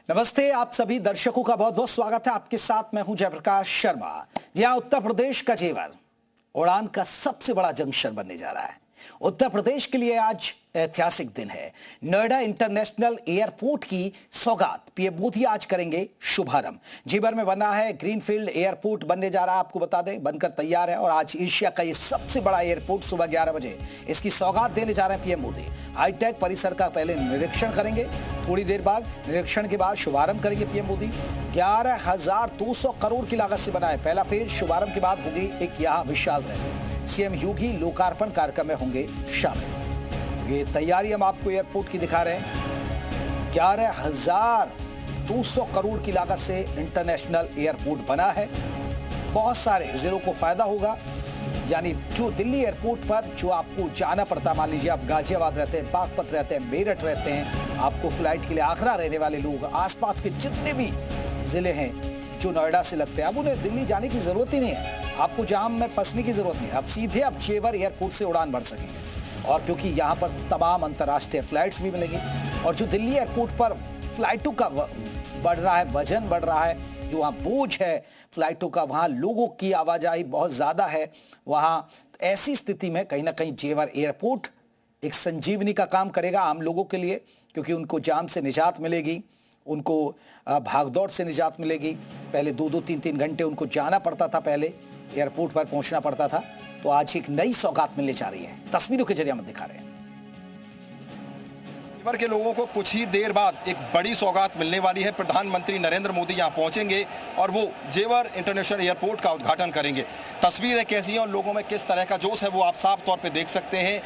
नमस्ते, आप सभी दर्शकों का बहुत बहुत स्वागत है। आपके साथ मैं हूं जयप्रकाश शर्मा। जी हां, उत्तर प्रदेश का जेवर उड़ान का सबसे बड़ा जंक्शन बनने जा रहा है। उत्तर प्रदेश के लिए आज ऐतिहासिक दिन है। नोएडा इंटरनेशनल एयरपोर्ट की सौगात पीएम मोदी आज करेंगे शुभारंभ। जेवर में बना है ग्रीनफील्ड एयरपोर्ट, बनने जा रहा है, आपको बता दें, बनकर तैयार है। और आज एशिया का ये सबसे बड़ा एयरपोर्ट सुबह 11 बजे इसकी सौगात देने जा रहे हैं पीएम मोदी। हाईटेक परिसर का पहले निरीक्षण करेंगे, थोड़ी देर बाद निरीक्षण के बाद शुभारंभ करेंगे पीएम मोदी। 11,200 करोड़ की लागत से बना है। पहला फेज शुभारंभ के बाद होगी एक यहाँ विशाल रैली। सीएम योगी लोकार्पण कार्यक्रम में होंगे शामिल। ये तैयारी हम आपको एयरपोर्ट की दिखा रहे हैं। 11,200 करोड़ की लागत से इंटरनेशनल एयरपोर्ट बना है। बहुत सारे जिलों को फायदा होगा। यानी जो दिल्ली एयरपोर्ट पर जो आपको जाना पड़ता, मान लीजिए आप गाजियाबाद रहते हैं, बागपत रहते हैं, मेरठ रहते हैं, आपको फ्लाइट के लिए आगरा रहने वाले लोग, आसपास के जितने भी जिले हैं जो नोएडा से लगते हैं, अब उन्हें दिल्ली जाने की जरूरत ही नहीं है। आपको जाम में फंसने की जरूरत नहीं है। अब सीधे आप जेवर एयरपोर्ट से उड़ान भर सकेंगे। और क्योंकि यहाँ पर तमाम अंतर्राष्ट्रीय फ्लाइट्स भी मिलेंगी, और जो दिल्ली एयरपोर्ट पर फ्लाइटों का बढ़ रहा है, वजन बढ़ रहा है, जो वहाँ बोझ है फ्लाइटों का, वहाँ लोगों की आवाजाही बहुत ज़्यादा है वहाँ। ऐसी स्थिति में कहीं ना कहीं जेवर एयरपोर्ट एक संजीवनी का काम करेगा आम लोगों के लिए, क्योंकि उनको जाम से निजात मिलेगी, उनको भागदौड़ से निजात मिलेगी। पहले 2-2, 3-3 घंटे उनको जाना पड़ता था, पहले एयरपोर्ट पर पहुंचना पड़ता था। तो आज एक नई सौगात मिलने जा रही है। तस्वीरों के जरिए हम दिखा रहे हैं। जेवर के लोगों को कुछ ही देर बाद एक बड़ी सौगात मिलने वाली है। प्रधानमंत्री नरेंद्र मोदी यहां पहुंचेंगे और वो जेवर इंटरनेशनल एयरपोर्ट का उद्घाटन करेंगे। तस्वीरें कैसी हैं और लोगों में किस तरह का जोश है वो आप साफ तौर पे देख सकते हैं।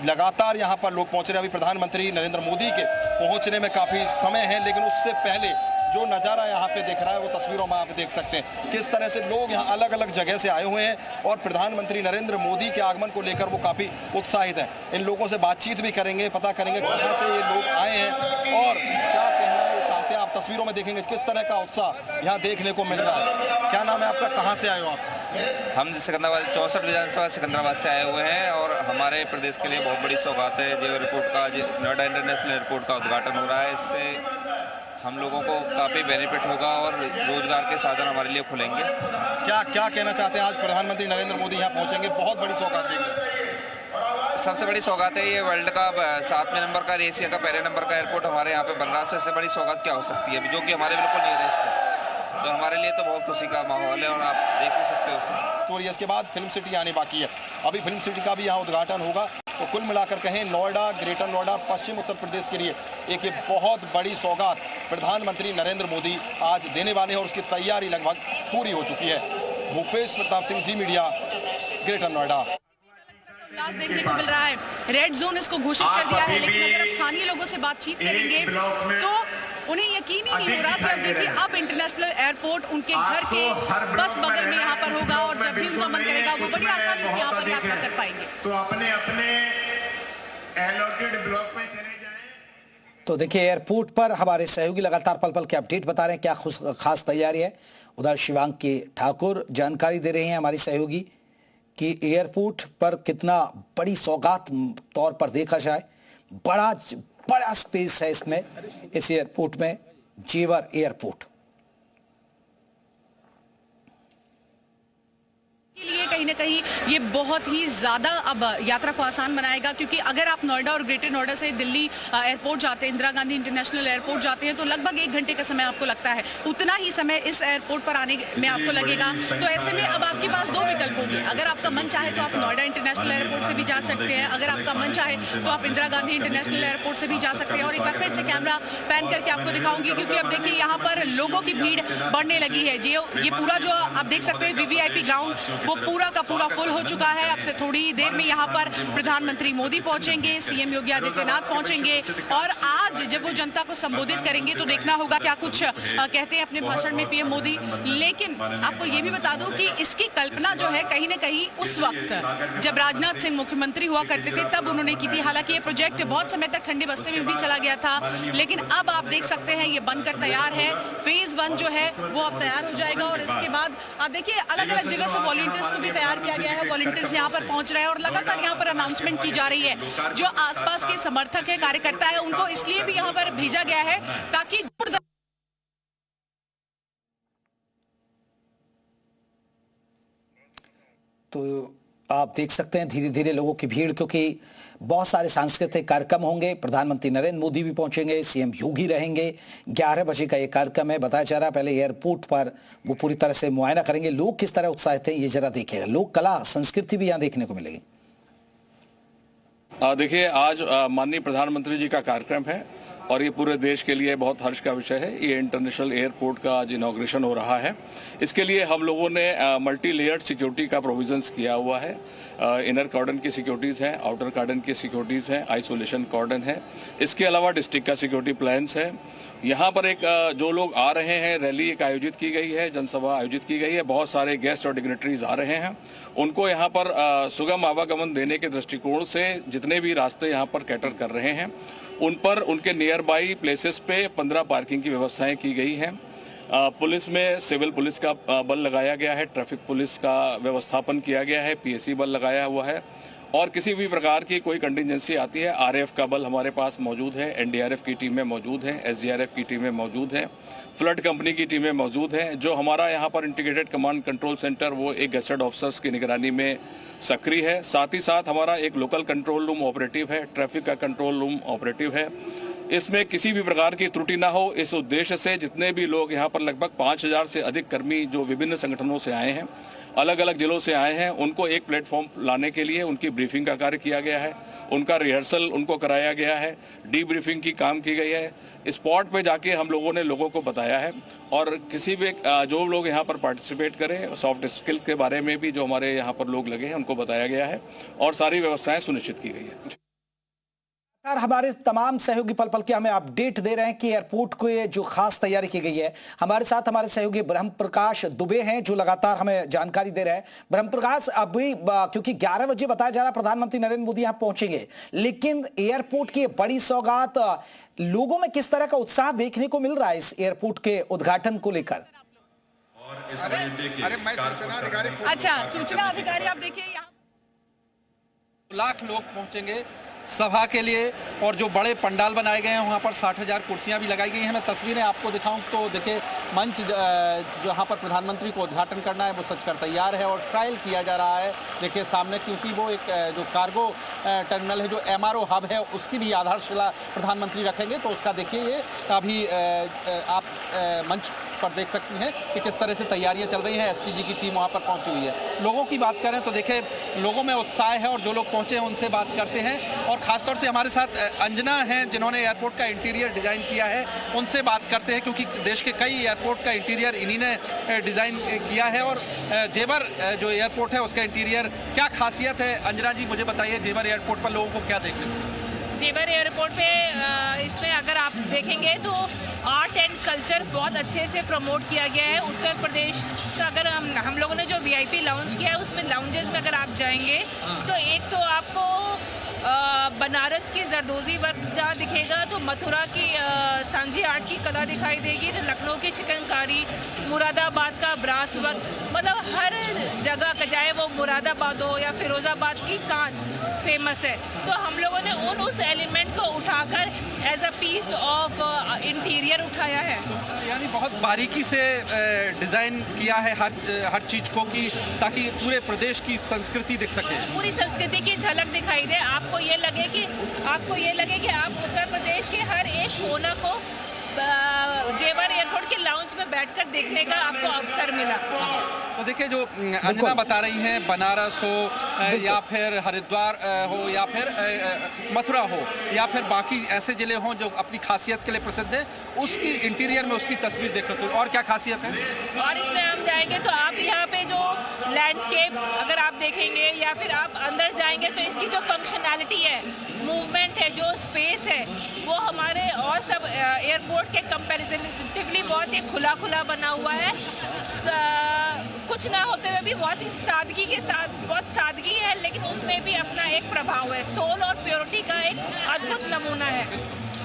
लगातार यहां पर लोग पहुंच रहे हैं। अभी प्रधानमंत्री नरेंद्र मोदी के पहुंचने में काफ़ी समय है, लेकिन उससे पहले जो नज़ारा यहाँ पे दिख रहा है वो तस्वीरों में आप देख सकते हैं किस तरह से लोग यहाँ अलग अलग जगह से आए हुए हैं और प्रधानमंत्री नरेंद्र मोदी के आगमन को लेकर वो काफ़ी उत्साहित हैं। इन लोगों से बातचीत भी करेंगे, पता करेंगे कहाँ से ये लोग आए हैं और क्या कहना चाहते हैं। आप तस्वीरों में देखेंगे किस तरह का उत्साह यहाँ देखने को मिल रहा है। क्या नाम है आपका, कहाँ से आए हो आप? हम सिकंदराबाद 64 विधानसभा सिकंदराबाद से आए हुए हैं और हमारे प्रदेश के लिए बहुत बड़ी सौगात है। जेवर एयरपोर्ट का, नोएडा इंटरनेशनल एयरपोर्ट का उद्घाटन हो रहा है। इससे हम लोगों को काफ़ी बेनिफिट होगा और रोजगार के साधन हमारे लिए खुलेंगे। क्या कहना चाहते हैं? आज प्रधानमंत्री नरेंद्र मोदी यहाँ पहुँचेंगे, बहुत बड़ी सौगात देंगे। सबसे बड़ी सौगात है, ये वर्ल्ड का 7वें नंबर का, एशिया का पहले नंबर का एयरपोर्ट हमारे यहाँ पे बन रहा है। इससे बड़ी सौगात क्या हो सकती है, जो कि हमारे बिल्कुल नियरेस्ट है। तो हमारे लिए तो बहुत खुशी का माहौल है और आप देख भी सकते हो उसे। तो इसके बाद फिल्म सिटी आने बाकी है। अभी फिल्म सिटी का भी यहाँ उद्घाटन होगा। तो कुल मिलाकर कहें नोएडा, ग्रेटर नोएडा, पश्चिम उत्तर प्रदेश के लिए एक बहुत बड़ी सौगात प्रधानमंत्री नरेंद्र मोदी आज देने वाले हैं और उसकी तैयारी लगभग पूरी हो चुकी है। भूपेश प्रताप सिंह, जी मीडिया, ग्रेटर नोएडा। देखने को मिल रहा है। रेड जोन इसको घोषित कर दिया है, लेकिन अगर आप स्थानीय लोगों से बातचीत करेंगे तो उन्हें यकीन ही नहीं हो रहा कि अब देखिए अब इंटरनेशनल एयरपोर्ट उनके घर के बस बगल में यहाँ पर होगा और जब भी उनका मन करेगा वो बड़ी आसानी से यहाँ पर यात्रा कर पाएंगे। तो अपने अपने एलोकेटेड ब्लॉक में चले जाएं। तो देखिए, एयरपोर्ट पर हमारे सहयोगी लगातार पल पल के अपडेट बता रहे हैं क्या खास तैयारी है। उधर शिवांगी ठाकुर जानकारी दे रहे हैं हमारी सहयोगी कि एयरपोर्ट पर कितना बड़ी सौगात तौर पर देखा जाए। बड़ा स्पेस है इसमें, इस एयरपोर्ट में, जेवर एयरपोर्ट के लिए कहीं ना कहीं ये बहुत ही ज़्यादा अब यात्रा को आसान बनाएगा, क्योंकि अगर आप नोएडा और ग्रेटर नोएडा से दिल्ली एयरपोर्ट जाते हैं, इंदिरा गांधी इंटरनेशनल एयरपोर्ट जाते हैं, तो लगभग 1 घंटे का समय आपको लगता है। उतना ही समय इस एयरपोर्ट पर आने में आपको लगेगा। तो ऐसे में अब आपके पास 2 विकल्प होंगे। अगर आपका मन चाहे तो आप नोएडा इंटरनेशनल एयरपोर्ट से भी जा सकते हैं, अगर आपका मन चाहे तो आप इंदिरा गांधी इंटरनेशनल एयरपोर्ट से भी जा सकते हैं। और एक बार फिर से कैमरा पैन करके आपको दिखाऊंगी, क्योंकि अब देखिए यहाँ पर लोगों की भीड़ बढ़ने लगी है। ये पूरा जो आप देख सकते हैं वीवीआईपी ग्राउंड, वो पूरा का पूरा फुल हो चुका है। अब से थोड़ी देर में यहाँ पर प्रधानमंत्री मोदी पहुंचेंगे, सीएम योगी आदित्यनाथ पहुंचेंगे और आज जब वो जनता को संबोधित करेंगे तो देखना होगा क्या कुछ कहते हैं अपने भाषण में पीएम मोदी। लेकिन आपको ये भी बता दूं कि इसकी कल्पना जो है कहीं न कहीं उस वक्त जब राजनाथ सिंह मुख्यमंत्री हुआ करते थे तब उन्होंने की थी। हालांकि ये प्रोजेक्ट बहुत समय तक ठंडे बस्ते में भी चला गया था, लेकिन अब आप देख सकते हैं ये बनकर तैयार है। फेज 1 जो है वो अब तैयार हो जाएगा और इसके बाद आप देखिए अलग अलग जगह से वॉलंटियर्स को भी तैयार किया गया है। वॉलंटियर्स यहाँ पर पहुंच रहे हैं और लगातार यहाँ पर अनाउंसमेंट की जा रही है। जो आसपास के समर्थक है, कार्यकर्ता है, उनको इसलिए भी यहाँ पर भेजा गया है ताकि तो आप देख सकते हैं धीरे धीरे लोगों की भीड़, क्योंकि बहुत सारे सांस्कृतिक कार्यक्रम होंगे। प्रधानमंत्री नरेंद्र मोदी भी पहुंचेंगे, सीएम योगी रहेंगे। 11 बजे का ये कार्यक्रम है, बताया जा रहा है। पहले एयरपोर्ट पर वो पूरी तरह से मुआयना करेंगे। लोग किस तरह उत्साहित हैं ये जरा देखिएगा। लोक कला संस्कृति भी यहाँ देखने को मिलेगी। देखिए, आज माननीय प्रधानमंत्री जी का कार्यक्रम है और ये पूरे देश के लिए बहुत हर्ष का विषय है। ये इंटरनेशनल एयरपोर्ट का आज इनॉग्रेशन हो रहा है। इसके लिए हम लोगों ने मल्टी लेयर्ड सिक्योरिटी का प्रोविजंस किया हुआ है। इनर कॉर्डन की सिक्योरिटीज़ हैं, आउटर कॉर्डन की सिक्योरिटीज़ हैं, आइसोलेशन कॉर्डन है। इसके अलावा डिस्ट्रिक्ट का सिक्योरिटी प्लान्स है। यहाँ पर एक जो लोग आ रहे हैं, रैली एक आयोजित की गई है, जनसभा आयोजित की गई है। बहुत सारे गेस्ट और डिग्नेटरीज आ रहे हैं। उनको यहाँ पर सुगम आवागमन देने के दृष्टिकोण से जितने भी रास्ते यहाँ पर कैटर कर रहे हैं, उन पर उनके नियर बाई प्लेसेस पे 15 पार्किंग की व्यवस्थाएं की गई हैं। पुलिस में सिविल पुलिस का बल लगाया गया है, ट्रैफिक पुलिस का व्यवस्थापन किया गया है, पीएसी बल लगाया हुआ है। और किसी भी प्रकार की कोई कंटिजेंसी आती है, आरएएफ का बल हमारे पास मौजूद है, एनडीआरएफ की टीमें मौजूद हैं, एसडीआरएफ की टीमें मौजूद हैं, फ्लड कंपनी की टीमें मौजूद हैं। जो हमारा यहाँ पर इंटीग्रेटेड कमांड कंट्रोल सेंटर वो एक गेस्टेड ऑफिसर्स की निगरानी में सक्रिय है। साथ ही साथ हमारा एक लोकल कंट्रोल रूम ऑपरेटिव है, ट्रैफिक का कंट्रोल रूम ऑपरेटिव है। इसमें किसी भी प्रकार की त्रुटि ना हो, इस उद्देश्य से जितने भी लोग यहाँ पर लगभग 5000 से अधिक कर्मी जो विभिन्न संगठनों से आए हैं, अलग अलग जिलों से आए हैं, उनको एक प्लेटफॉर्म लाने के लिए उनकी ब्रीफिंग का कार्य किया गया है। उनका रिहर्सल उनको कराया गया है, डी ब्रीफिंग की काम की गई है। स्पॉट पे जाके हम लोगों ने लोगों को बताया है और किसी भी जो लोग यहाँ पर पार्टिसिपेट करें, सॉफ्ट स्किल के बारे में भी जो हमारे यहाँ पर लोग लगे हैं उनको बताया गया है और सारी व्यवस्थाएं सुनिश्चित की गई है। हमारे तमाम सहयोगी पल पल के हमें अपडेट दे रहे हैं कि एयरपोर्ट को ये जो खास तैयारी की गई है। हमारे साथ हमारे सहयोगी ब्रह्म प्रकाश दुबे हैं जो लगातार हमें जानकारी दे रहे हैं। ब्रह्म प्रकाश, अभी क्योंकि 11 बजे बताया जा रहा है प्रधानमंत्री नरेंद्र मोदी यहाँ पहुंचेंगे, लेकिन एयरपोर्ट की बड़ी सौगात, लोगों में किस तरह का उत्साह देखने को मिल रहा है इस एयरपोर्ट के उद्घाटन को लेकर? अच्छा, सूचना अधिकारी आप देखिए, यहाँ लाख लोग पहुंचेंगे सभा के लिए और जो बड़े पंडाल बनाए गए हैं वहाँ पर 60,000 कुर्सियाँ भी लगाई गई हैं। मैं तस्वीरें आपको दिखाऊं तो देखिए, मंच जहाँ पर प्रधानमंत्री को उद्घाटन करना है वो सजकर तैयार है और ट्रायल किया जा रहा है। देखिए सामने, क्योंकि वो एक जो कार्गो टर्मिनल है, जो MRO हब है, उसकी भी आधारशिला प्रधानमंत्री रखेंगे। तो उसका देखिए ये अभी आप मंच पर देख सकती हैं कि किस तरह से तैयारियां चल रही हैं। SPG की टीम वहाँ पर पहुंची हुई है। लोगों की बात करें तो देखिए, लोगों में उत्साह है और जो लोग पहुंचे हैं उनसे बात करते हैं। और ख़ासतौर से हमारे साथ अंजना हैं जिन्होंने एयरपोर्ट का इंटीरियर डिज़ाइन किया है, उनसे बात करते हैं, क्योंकि देश के कई एयरपोर्ट का इंटीरियर इन्हीं ने डिज़ाइन किया है। और जेवर जो एयरपोर्ट है उसका इंटीरियर क्या खासियत है, अंजना जी मुझे बताइए, जेवर एयरपोर्ट पर लोगों को क्या देखने को? जेवर एयरपोर्ट पे इसमें अगर आप देखेंगे तो आर्ट एंड कल्चर बहुत अच्छे से प्रमोट किया गया है। उत्तर प्रदेश का अगर हम लोगों ने जो VIP लाउंज किया है, उसमें लाउंजेस में अगर आप जाएंगे तो एक तो आपको बनारस की जरदोजी वर्क जहाँ दिखेगा, तो मथुरा की सांझी आर्ट की कला दिखाई देगी, तो लखनऊ की चिकनकारी, मुरादाबाद का ब्रास वर्क, मतलब हर जगह का, चाहे वो मुरादाबाद हो या फिरोज़ाबाद की कांच फेमस है। तो हम लोगों ने उस एलिमेंट को उठाकर as a piece of interior उठाया है। यानी बहुत बारीकी से डिज़ाइन किया है हर चीज़ को, कि ताकि पूरे प्रदेश की संस्कृति दिख सके, पूरी संस्कृति की झलक दिखाई दे। आपको ये लगे कि आप उत्तर प्रदेश के हर एक कोना को जेवर एयरपोर्ट के लाउंज में बैठकर देखने का आपको अवसर मिला। तो देखिए, जो अंजना बता रही हैं, बनारस हो या फिर हरिद्वार हो या फिर मथुरा हो या फिर बाकी ऐसे ज़िले हों जो अपनी खासियत के लिए प्रसिद्ध हैं, उसकी इंटीरियर में उसकी तस्वीर देखने को और क्या खासियत है। और इसमें हम जाएंगे तो आप यहाँ पे जो लैंडस्केप अगर आप देखेंगे या फिर आप अंदर जाएंगे तो इसकी जो फंक्शनैलिटी है, मूवमेंट है, जो स्पेस है, वो हमारे और सब एयरपोर्ट के कंपैरेटिवली बहुत ही खुला बना हुआ है। कुछ ना होते हुए भी बहुत ही सादगी के साथ, बहुत सादगी है, लेकिन उसमें भी अपना एक प्रभाव है। सोल और प्योरिटी का एक अद्भुत नमूना है।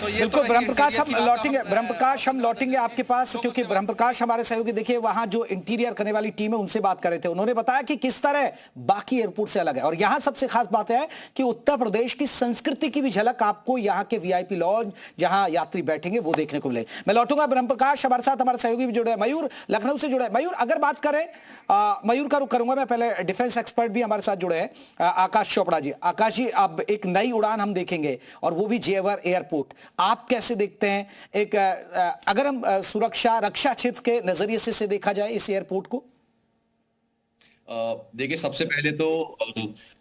तो ये बिल्कुल तो ब्रह्मप्रकाश, हम इंटीरियर की लौटेंगे, बात आप- ब्रह्मप्रकाश हम लौटेंगे आपके पास, क्योंकि ब्रह्मप्रकाश हमारे सहयोगी देखिए वहां जो इंटीरियर करने वाली टीम है उनसे बात कर रहे थे, उन्होंने बताया कि किस तरह बाकी एयरपोर्ट से अलग है। और यहां सबसे खास बात है कि उत्तर प्रदेश की संस्कृति की भी झलक आपको यहां के वीआईपी लॉज जहां यात्री बैठेंगे वो देखने को मिलेगी। मैं लौटूंगा ब्रह्मप्रकाश, हमारे साथ हमारे सहयोगी भी जुड़े हैं, मयूर लखनऊ से जुड़े हैं। मयूर, अगर बात करें मयूर का रुख करूंगा मैं, पहले डिफेंस एक्सपर्ट भी हमारे साथ जुड़े हैं, आकाश चोपड़ा जी। आकाश जी, अब एक नई उड़ान हम देखेंगे और वो भी जेवर एयरपोर्ट, आप कैसे देखते हैं? एक अगर हम सुरक्षा रक्षा क्षेत्र के नजरिए से देखा जाए इस एयरपोर्ट को? देखिए, सबसे पहले तो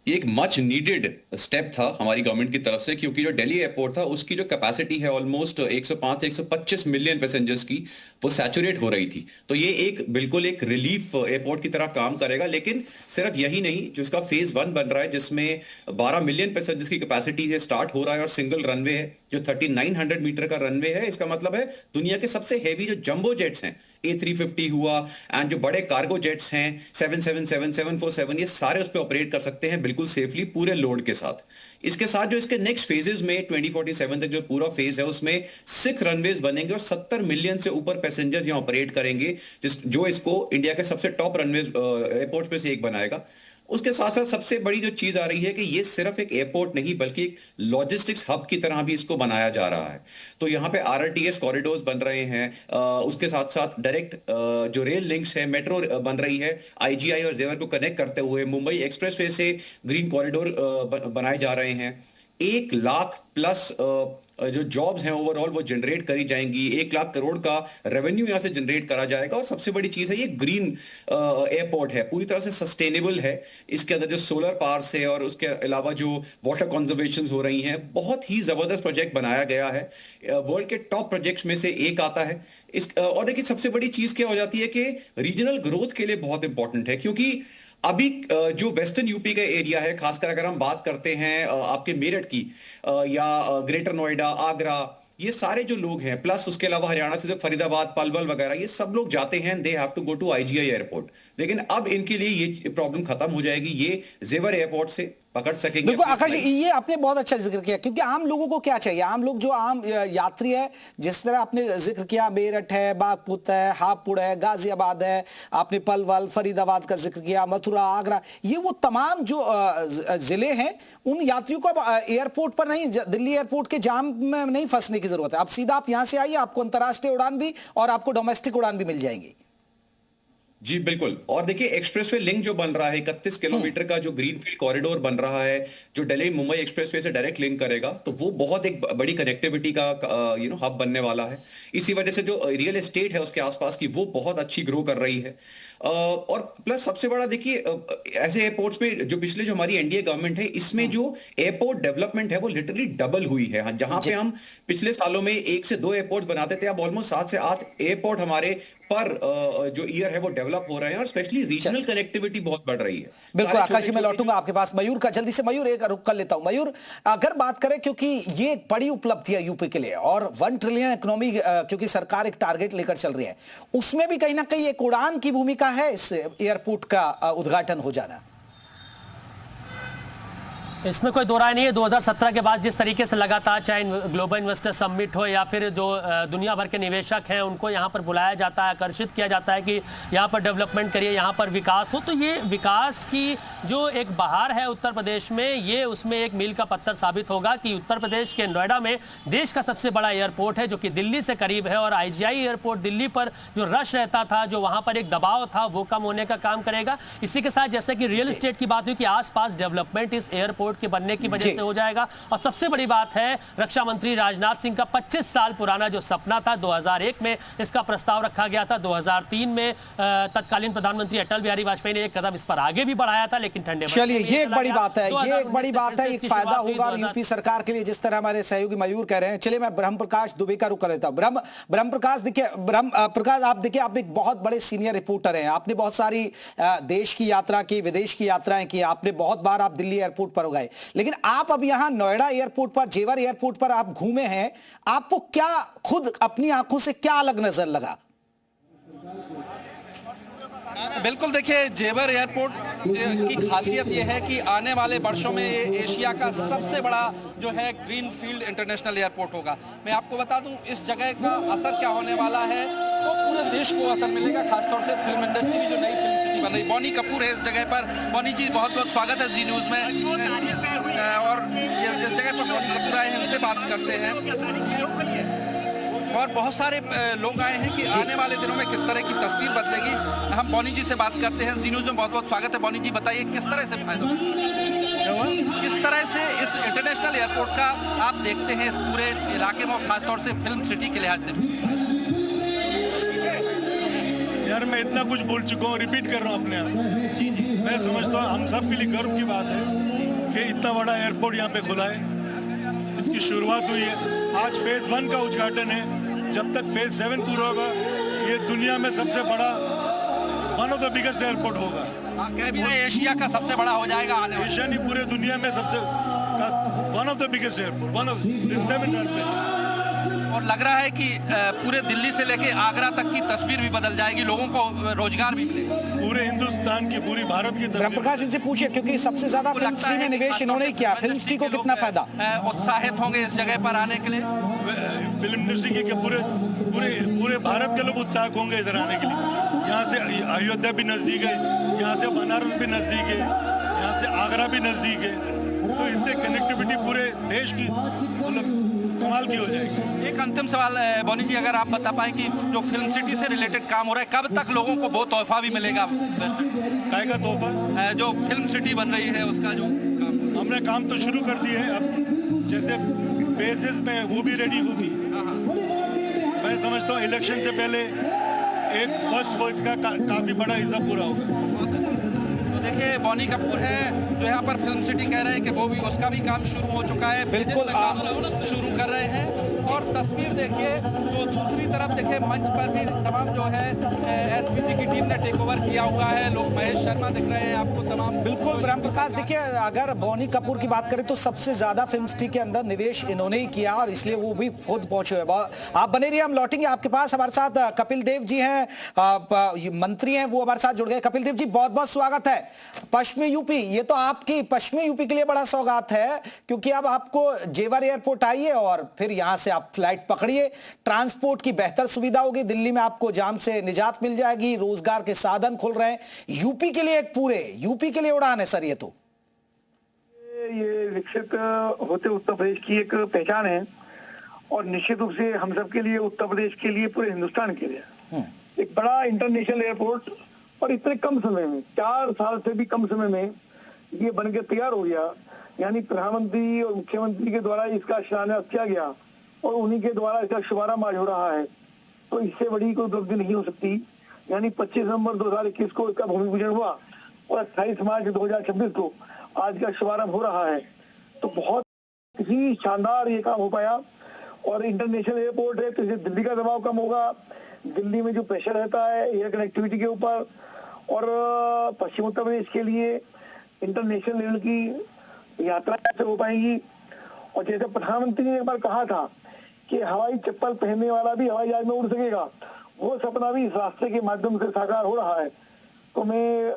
ये एक मच नीडेड स्टेप था हमारी गवर्नमेंट की तरफ से, क्योंकि जो दिल्ली एयरपोर्ट था उसकी जो कैपेसिटी है ऑलमोस्ट 105 से 125 मिलियन पैसेंजर्स की, वो सैचुरेट हो रही थी। तो ये एक बिल्कुल एक रिलीफ एयरपोर्ट की तरह काम करेगा। लेकिन सिर्फ यही नहीं, जो इसका फेज 1 बन रहा है जिसमें 12 मिलियन पैसेंजर्स की कैपेसिटी से स्टार्ट हो रहा है और सिंगल रनवे है जो 3900 मीटर का रनवे है। इसका मतलब है दुनिया के सबसे हैवी जो जंबो जेट्स हैं, A350 हुआ, एंड जो बड़े कार्गो जेट्स हैं 777, 747, ये सारे उस पर ऑपरेट कर सकते हैं बिल्कुल सेफली पूरे लोड के साथ। इसके साथ जो इसके नेक्स्ट फेजेस में 2047 तक जो पूरा फेज है उसमें 6 रनवेज बनेंगे और 70 मिलियन से ऊपर पैसेंजर्स यहां ऑपरेट करेंगे, जो इसको इंडिया के सबसे टॉप रनवेज एयरपोर्ट में से एक बनाएगा। उसके साथ साथ सबसे बड़ी जो चीज आ रही है कि ये सिर्फ एक एयरपोर्ट नहीं बल्कि एक लॉजिस्टिक्स हब की तरह भी इसको बनाया जा रहा है। तो यहाँ पे RRTS कॉरिडोर्स बन रहे हैं, उसके साथ साथ डायरेक्ट जो रेल लिंक्स है, मेट्रो बन रही है, IGI और जेवर को कनेक्ट करते हुए मुंबई एक्सप्रेसवे से ग्रीन कॉरिडोर बनाए जा रहे हैं। 1 लाख प्लस जो जॉब्स हैं ओवरऑल वो जनरेट करी जाएंगी, 1 लाख करोड़ का रेवेन्यू यहां से जनरेट करा जाएगा। और सबसे बड़ी चीज है ये ग्रीन एयरपोर्ट है, पूरी तरह से सस्टेनेबल है। इसके अंदर जो सोलर पावर से और उसके अलावा जो वाटर कंजर्वेशन हो रही हैं, बहुत ही जबरदस्त प्रोजेक्ट बनाया गया है, वर्ल्ड के टॉप प्रोजेक्ट्स में से एक आता है। और देखिए सबसे बड़ी चीज क्या हो जाती है कि रीजनल ग्रोथ के लिए बहुत इंपॉर्टेंट है, क्योंकि अभी जो वेस्टर्न यूपी का एरिया है, खासकर अगर हम बात करते हैं आपके मेरठ की या ग्रेटर नोएडा, आगरा, ये सारे जो लोग हैं, प्लस उसके अलावा हरियाणा से जो फरीदाबाद, पलवल वगैरह, ये सब लोग जाते हैं, they have to go to IGI airport. लेकिन अब इनके लिए ये प्रॉब्लम खत्म हो जाएगी, ये जेवर एयरपोर्ट से पकड़ सकेंगे। बिल्कुल आकाश जी, ये आपने बहुत अच्छा जिक्र किया, क्योंकि आम लोगों को क्या चाहिए, आम लोग जो आम यात्री है, जिस तरह आपने जिक्र किया, मेरठ है, बागपुत है, हापुड़ है, गाजियाबाद है, आपने पलवल, फरीदाबाद का जिक्र किया, मथुरा, आगरा, ये वो तमाम जो जिले हैं, उन यात्रियों को एयरपोर्ट पर नहीं, दिल्ली एयरपोर्ट के जाम में नहीं फंसने की जरूरत है। अब सीधा आप यहां से आइए, आपको अंतरराष्ट्रीय उड़ान भी और आपको डोमेस्टिक उड़ान भी मिल जाएंगी। जी बिल्कुल। और देखिए एक्सप्रेसवे लिंक जो बन रहा है, 31 किलोमीटर का जो ग्रीनफील्ड कॉरिडोर बन रहा है, जो दिल्ली मुंबई एक्सप्रेसवे से डायरेक्ट लिंक करेगा, तो वो बहुत एक बड़ी कनेक्टिविटी का हब बनने वाला है। इसी वजह से जो रियल एस्टेट है उसके आसपास की, वो बहुत अच्छी ग्रो कर रही है। और प्लस सबसे बड़ा देखिए, ऐसे एयरपोर्ट्स में जो पिछले जो हमारी एनडीए गवर्नमेंट है, इसमें जो एयरपोर्ट डेवलपमेंट है वो लिटरली डबल हुई है। जहां पे हम पिछले सालों में 1 से 2 एयरपोर्ट बनाते थे, अब ऑलमोस्ट 7 से 8 एयरपोर्ट हमारे पर जो ईयर है वो डेवलप हो रहे हैं, और स्पेशली रीजनल कनेक्टिविटी बहुत बढ़ रही है। बिल्कुल आकाश जी, मैं लौटूंगा आपके पास। मयूर का जल्दी से, मयूर एक रुक कर लेता हूं। मयूर, अगर बात करें, क्योंकि ये एक बड़ी उपलब्धि है यूपी के लिए, और 1 ट्रिलियन इकोनॉमी क्योंकि सरकार एक टारगेट लेकर चल रही है, उसमें भी कहीं ना कहीं एक उड़ान की भूमिका है इस एयरपोर्ट का उद्घाटन हो जाना। इसमें कोई दो राय नहीं है। 2017 के बाद जिस तरीके से लगातार चाहे ग्लोबल इन्वेस्टर समिट हो या फिर जो दुनिया भर के निवेशक हैं उनको यहाँ पर बुलाया जाता है, आकर्षित किया जाता है कि यहाँ पर डेवलपमेंट करिए, यहाँ पर विकास हो, तो ये विकास की जो एक बहार है उत्तर प्रदेश में, ये उसमें एक मील का पत्थर साबित होगा कि उत्तर प्रदेश के नोएडा में देश का सबसे बड़ा एयरपोर्ट है जो कि दिल्ली से करीब है, और IGI एयरपोर्ट दिल्ली पर जो रश रहता था, जो वहाँ पर एक दबाव था, वो कम होने का काम करेगा। इसी के साथ जैसे कि रियल एस्टेट की बात हुई कि आसपास डेवलपमेंट इस एयरपोर्ट के बनने की वजह से हो जाएगा। और सबसे बड़ी बात है, रक्षा मंत्री राजनाथ सिंह का 25 साल पुराना जो सपना था, 2001 में इसका प्रस्ताव रखा गया था, 2003 में तत्कालीन प्रधानमंत्री अटल बिहारी वाजपेयी ने एक कदम इस पर आगे भी बढ़ाया था, लेकिन ठंडे चलिए ये एक बड़ी बात है, ये एक बड़ी बात है, एक फायदा होगा यूपी सरकार के लिए, जिस तरह हमारे सहयोगी मयूर कह रहे हैं। चलिए मैं ब्रह्मप्रकाश दुबे का रुख कर लेता हूं। ब्रह्मप्रकाश, देखिए ब्रह्मप्रकाश, आप देखिए, आप एक बहुत बड़े सीनियर रिपोर्टर हैं, आपने बहुत सारी देश की यात्रा की, विदेश की यात्राएं की, आपने बहुत बार आप दिल्ली एयरपोर्ट पर गए, लेकिन आप अब यहां नोएडा एयरपोर्ट पर, जेवर एयरपोर्ट पर आप घूमे हैं, आपको क्या खुद अपनी आंखों से क्या अलग नजर लगा? बिल्कुल, देखिए जेवर एयरपोर्ट की खासियत ये है कि आने वाले वर्षों में ये एशिया का सबसे बड़ा जो है ग्रीन फील्ड इंटरनेशनल एयरपोर्ट होगा। मैं आपको बता दूं इस जगह का असर क्या होने वाला है, तो पूरे देश को असर मिलेगा, खासतौर से फिल्म इंडस्ट्री में जो नई फिल्म सिटी बन रही। बॉनी कपूर है इस जगह पर। बॉनी जी बहुत बहुत स्वागत है जी न्यूज़ में। और इस जगह पर बॉनी कपूर आए हैं, इनसे बात करते हैं। और बहुत सारे लोग आए हैं कि आने वाले दिनों में किस तरह की तस्वीर बदलेगी। हम बॉनी जी से बात करते हैं। जी न्यूज़ में बहुत बहुत स्वागत है। बॉनी जी बताइए किस तरह से फायदा, किस तरह से इस इंटरनेशनल एयरपोर्ट का आप देखते हैं इस पूरे इलाके में, और खासतौर से फिल्म सिटी के लिहाज से? यार मैं इतना कुछ बोल चुका हूँ, रिपीट कर रहा हूँ अपने आप। मैं समझता हूँ हम सब के लिए गर्व की बात है कि इतना बड़ा एयरपोर्ट यहाँ पे खुला है। इसकी शुरुआत हुई है, आज फेज 1 का उद्घाटन है। जब तक फेज 7 पूरा होगा ये दुनिया में सबसे बड़ा one of the biggest airport होगा। कह भी रहे एशिया का सबसे बड़ा हो जाएगा। एशिया नहीं, पूरे दुनिया में सबसे one of the biggest airport, one of 7 airport. और लग रहा है कि पूरे दिल्ली से लेके आगरा तक की तस्वीर भी बदल जाएगी, लोगों को रोजगार भी मिलेगा। पूरे हिंदुस्तान की, पूरी भारत की तस्वीर। प्रकाश इनसे पूछिए, क्योंकि सबसे ज्यादा फिल्म सिटी में निवेश इन्होंने ही किया, फिल्म सिटी को कितना फायदा? उत्साहित होंगे इस जगह पर आने के लिए। फिल्म इंडस्ट्री के पूरे भारत के लोग उत्साहित होंगे इधर आने के लिए। यहाँ से अयोध्या भी नजदीक है, यहाँ से बनारस भी नजदीक है, यहाँ से आगरा भी नजदीक है, तो इससे कनेक्टिविटी पूरे देश की मतलब कमाल की हो जाएगी। एक अंतिम सवाल बॉनी जी, अगर आप बता पाएं कि जो फिल्म सिटी से रिलेटेड काम हो रहा है, कब तक लोगों को वो तोहफा भी मिलेगा? काय का तोहफा? जो फिल्म सिटी बन रही है उसका जो हमने काम तो शुरू कर दिए है। अब जैसे फेजेस में वो भी रेडी होगी। मैं समझता हूँ इलेक्शन से पहले एक फर्स्ट फेज का काफी बड़ा हिस्सा पूरा होगा। देखिए बॉनी कपूर है जो यहाँ पर फिल्म सिटी कह रहे हैं कि वो भी, उसका भी काम शुरू हो चुका है। बिल्कुल काम शुरू कर रहे हैं। और तस्वीर देखिए तो दूसरी तरफ देखिए मंच पर भी तमाम जो है एसपीजी की टीम ने टेक ओवर किया हुआ है। लोग महेश शर्मा दिख रहे हैं आपको तमाम। बिल्कुल राम प्रकाश, देखिए अगर बॉनी कपूर की बात करें तो सबसे ज्यादा फिल्म सिटी के अंदर निवेश इन्होंने ही किया और इसलिए वो भी खुद पहुंचे हुए। आप बने रहिए, हम लौटेंगे आपके पास। हमारे साथ कपिल देव जी हैं, मंत्री हैं, वो हमारे साथ जुड़ गए। कपिल देव जी बहुत बहुत स्वागत है। पश्चिमी यूपी, ये तो आपकी पश्चिमी यूपी के लिए बड़ा सौगात है, क्योंकि अब आपको जेवर एयरपोर्ट आइए और फिर यहां से आप फ्लाइट पकड़िए, ट्रांसपोर्ट की बेहतर सुविधा होगी, दिल्ली में आपको जाम से निजात मिल जाएगी, रोजगार के साधन खुल रहे हैं। यूपी के लिए, एक पूरे यूपी के लिए उड़ान है सर ये तो। ये विकसित होते उत्तर प्रदेश की एक पहचान है और निश्चित रूप से हम सब के लिए, उत्तर प्रदेश के लिए, पूरे हिंदुस्तान के लिए एक बड़ा इंटरनेशनल एयरपोर्ट, और इतने कम समय में, 4 साल से भी कम समय में ये बनकर तैयार हो गया। यानी प्रधानमंत्री और मुख्यमंत्री के द्वारा इसका शिलान्यास किया गया और उन्हीं के द्वारा इसका शुभारंभ आज हो रहा है, तो इससे बड़ी कोई उपलब्धि नहीं हो सकती। यानी 25 नवंबर 2021 को इसका भूमि पूजन हुआ और 28 मार्च 2026 को आज का शुभारंभ हो रहा है। तो बहुत ही शानदार ये काम हो पाया। और इंटरनेशनल एयरपोर्ट है तो इससे दिल्ली का दबाव कम होगा, दिल्ली में जो प्रेशर रहता है एयर कनेक्टिविटी के ऊपर, और पश्चिम उत्तर प्रदेश के लिए इंटरनेशनल लेवल की यात्रा कैसे हो पाएंगी। और जैसे प्रधानमंत्री ने एक बार कहा था कि हवाई चप्पल पहनने वाला भी हवाई जहाज में उड़ सकेगा, वो सपना भी इस रास्ते के माध्यम से साकार हो रहा है। तो मैं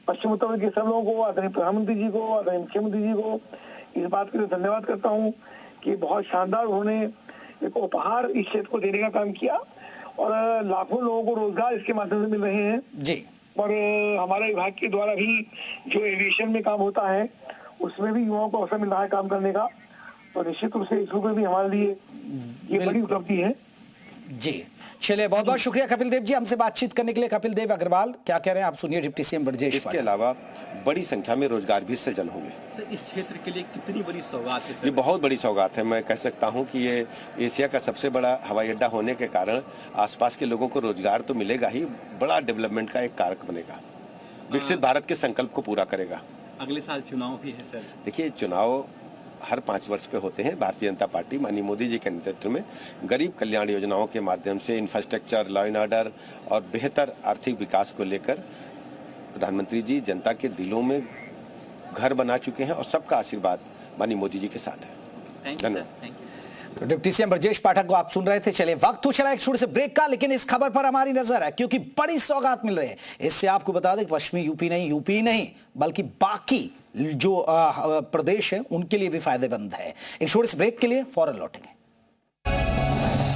पश्चिम उत्तर प्रदेश के सब लोगों को, आदरणीय प्रधानमंत्री जी को, आदरणीय मुख्यमंत्री जी को इस बात के लिए धन्यवाद करता हूँ कि बहुत शानदार उन्होंने एक उपहार इस क्षेत्र को देने का काम किया और लाखों लोगों को रोजगार इसके माध्यम से मिल रहे हैं जी। और हमारे विभाग के द्वारा भी जो एविएशन में काम होता है उसमें भी युवाओं को अवसर मिल रहा है काम करने का, तो निश्चित रूप से इसरो में भी हमारे लिए ये बड़ी उपलब्धि है जी। चलिए बहुत बहुत शुक्रिया कपिल देव जी हमसे बातचीत करने के लिए। कपिल देव अग्रवाल क्या कह रहे हैं आप सुनिए डिप्टी सीएम ब्रजेश। इसके अलावा बड़ी संख्या में रोजगार भी सृजन होंगे। सर इस क्षेत्र के लिए कितनी बड़ी सौगात है सर? ये बहुत बड़ी सौगात है। मैं कह सकता हूं कि ये एशिया का सबसे बड़ा हवाई अड्डा होने के कारण आसपास के लोगों को रोजगार तो मिलेगा ही, बड़ा डेवलपमेंट का एक कारक बनेगा, विकसित भारत के संकल्प को पूरा करेगा। अगले साल चुनाव भी है सर। देखिए चुनाव हर 5 वर्ष पे होते हैं। भारतीय जनता पार्टी माननीय मोदी जी के नेतृत्व में गरीब कल्याण योजनाओं के माध्यम से इंफ्रास्ट्रक्चर, लॉ एंड ऑर्डर और बेहतर आर्थिक विकास को लेकर प्रधानमंत्री जी जनता के दिलों में घर बना चुके हैं और सबका आशीर्वाद माननीय मोदी जी के साथ है। धन्यवाद। तो डिप्टी सीएम ब्रजेश पाठक को आप सुन रहे थे। चलिए वक्त तो चला एक छोटे से ब्रेक का, लेकिन इस खबर पर हमारी नजर है क्योंकि बड़ी सौगात मिल रही है। इससे आपको बता दें पश्चिमी यूपी नहीं बल्कि बाकी जो प्रदेश है उनके लिए भी फायदेमंद है। एक छोटे से ब्रेक के लिए फौरन लौटेंगे।